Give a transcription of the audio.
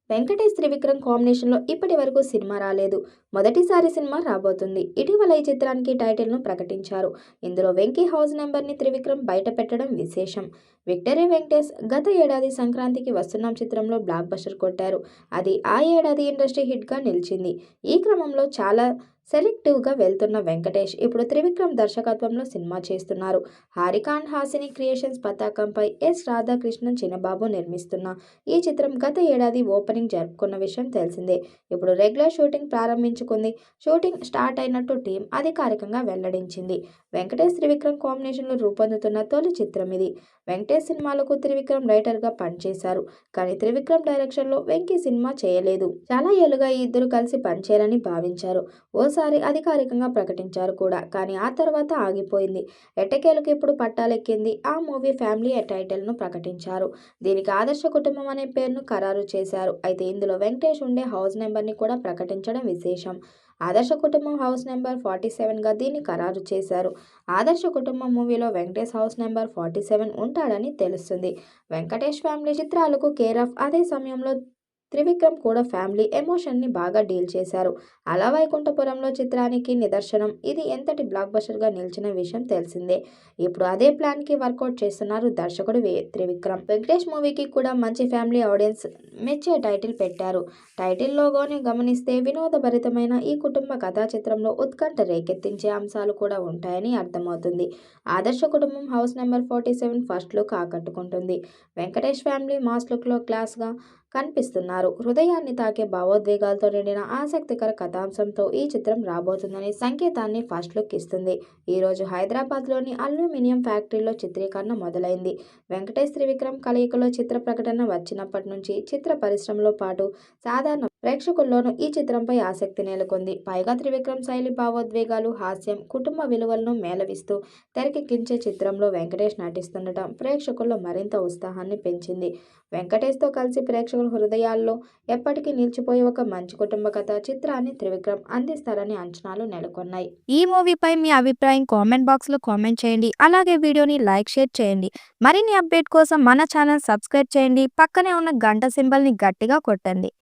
వెంకటేష్ త్రివిక్రమ్ కాంబినేషన్లో ఇప్పటి వరకు సినిమా రాలేదు. మొదటిసారి సినిమా రాబోతుంది. ఇటీవల ఈ చిత్రానికి టైటిల్ను ప్రకటించారు. ఇందులో వెంకీ హౌస్ నెంబర్ని త్రివిక్రమ్ బయట పెట్టడం విశేషం. విక్టరీ వెంకటేష్ గత ఏడాది సంక్రాంతికి వస్తున్నాం చిత్రంలో బ్లాక్ బస్టర్ కొట్టారు. అది ఆ ఏడాది ఇండస్ట్రీ హిట్గా నిలిచింది. ఈ క్రమంలో చాలా సెలెక్టివ్గా వెళ్తున్న వెంకటేష్ ఇప్పుడు త్రివిక్రమ్ దర్శకత్వంలో సినిమా చేస్తున్నారు. హారిక అండ్ హాసిని క్రియేషన్స్ పతాకంపై ఎస్ రాధాకృష్ణన్ చిన్నబాబు నిర్మిస్తున్న ఈ చిత్రం గత ఏడాది ఓపెనింగ్ జరుపుకున్న విషయం తెలిసిందే. ఇప్పుడు రెగ్యులర్ షూటింగ్ ప్రారంభించుకుంది. షూటింగ్ స్టార్ట్ అయినట్టు టీం అధికారికంగా వెల్లడించింది. వెంకటేష్ త్రివిక్రమ్ కాంబినేషన్లో రూపొందుతున్న తొలి చిత్రం ఇది. వెంకటేష్ సినిమాలకు త్రివిక్రమ్ రైటర్గా పనిచేశారు. కానీ త్రివిక్రమ్ డైరెక్షన్లో వెంకీ సినిమా చేయలేదు. చాలా ఏళ్లుగా ఈ ఇద్దరు కలిసి పనిచేయాలని భావించారు. ఓసారి అధికారికంగా ప్రకటించారు కూడా. కానీ ఆ తర్వాత ఆగిపోయింది. ఎట్టకేలకు ఇప్పుడు పట్టాలెక్కింది. ఆ మూవీ ఫ్యామిలీ టైటిల్ను ప్రకటించారు. దీనికి ఆదర్శ కుటుంబం అనే పేరును ఖరారు చేశారు. అయితే ఇందులో వెంకటేష్ ఉండే హౌస్ నెంబర్ని కూడా ప్రకటించడం విశేషం. ఆదర్శ కుటుంబం హౌస్ నెంబర్ 47గా దీన్ని ఖరారు చేశారు. ఆదర్శ కుటుంబం మూవీలో వెంకటేష్ హౌస్ నెంబర్ 47 ఉంటాడని తెలుస్తుంది. వెంకటేష్ ఫ్యామిలీ చిత్రాలకు కేర్ ఆఫ్. అదే సమయంలో త్రివిక్రమ్ కూడా ఫ్యామిలీ ఎమోషన్ని బాగా డీల్ చేశారు. అలా వైకుంఠపురంలో చిత్రానికి నిదర్శనం. ఇది ఎంతటి బ్లాక్ బస్టర్గా నిలిచిన విషయం తెలిసిందే. ఇప్పుడు అదే ప్లాన్కి వర్కౌట్ చేస్తున్నారు దర్శకుడు త్రివిక్రమ్. వెంకటేష్ మూవీకి కూడా మంచి ఫ్యామిలీ ఆడియన్స్ మెచ్చే టైటిల్ పెట్టారు. టైటిల్ లోగోని గమనిస్తే వినోదభరితమైన ఈ కుటుంబ కథా చిత్రంలో ఉత్కంఠ రేకెత్తించే అంశాలు కూడా ఉంటాయని అర్థమవుతుంది. ఆదర్శ కుటుంబం హౌస్ నెంబర్ 47 ఫస్ట్ లుక్ ఆకట్టుకుంటుంది. వెంకటేష్ ఫ్యామిలీ మాస్ లుక్లో క్లాస్గా కనిపిస్తున్నారు. హృదయాన్ని తాకే భావోద్వేగాలతో నిండిన ఆసక్తికర కథాంశంతో ఈ చిత్రం రాబోతుందని సంకేతాన్ని ఫస్ట్ లుక్ ఇస్తుంది. ఈరోజు హైదరాబాద్లోని అల్యూమినియం ఫ్యాక్టరీలో చిత్రీకరణ మొదలైంది. వెంకటేష్ త్రివిక్రమ్ కలయికలో చిత్ర ప్రకటన వచ్చినప్పటి నుంచి చిత్ర పరిశ్రమలో పాటు సాధారణ ప్రేక్షకుల్లోనూ ఈ చిత్రంపై ఆసక్తి నెలకొంది. పైగా త్రివిక్రమ్ శైలి భావోద్వేగాలు, హాస్యం, కుటుంబ విలువలను మేళవిస్తూ తెరకెక్కించే చిత్రంలో వెంకటేష్ నటిస్తుండటం ప్రేక్షకుల్లో మరింత ఉత్సాహాన్ని పెంచింది. వెంకటేష్తో కలిసి ప్రేక్షకుల హృదయాల్లో ఎప్పటికీ నిలిచిపోయే ఒక మంచి కుటుంబ కథ చిత్రాన్ని త్రివిక్రమ్ అందిస్తారని అంచనాలు నెలకొన్నాయి. ఈ మూవీపై మీ అభిప్రాయం కామెంట్ బాక్స్లో కామెంట్ చేయండి. అలాగే వీడియోని లైక్, షేర్ చేయండి. మరిన్ని అప్డేట్ కోసం మన ఛానల్ సబ్స్క్రైబ్ చేయండి. పక్కనే ఉన్న గంట సింబల్ని గట్టిగా కొట్టండి.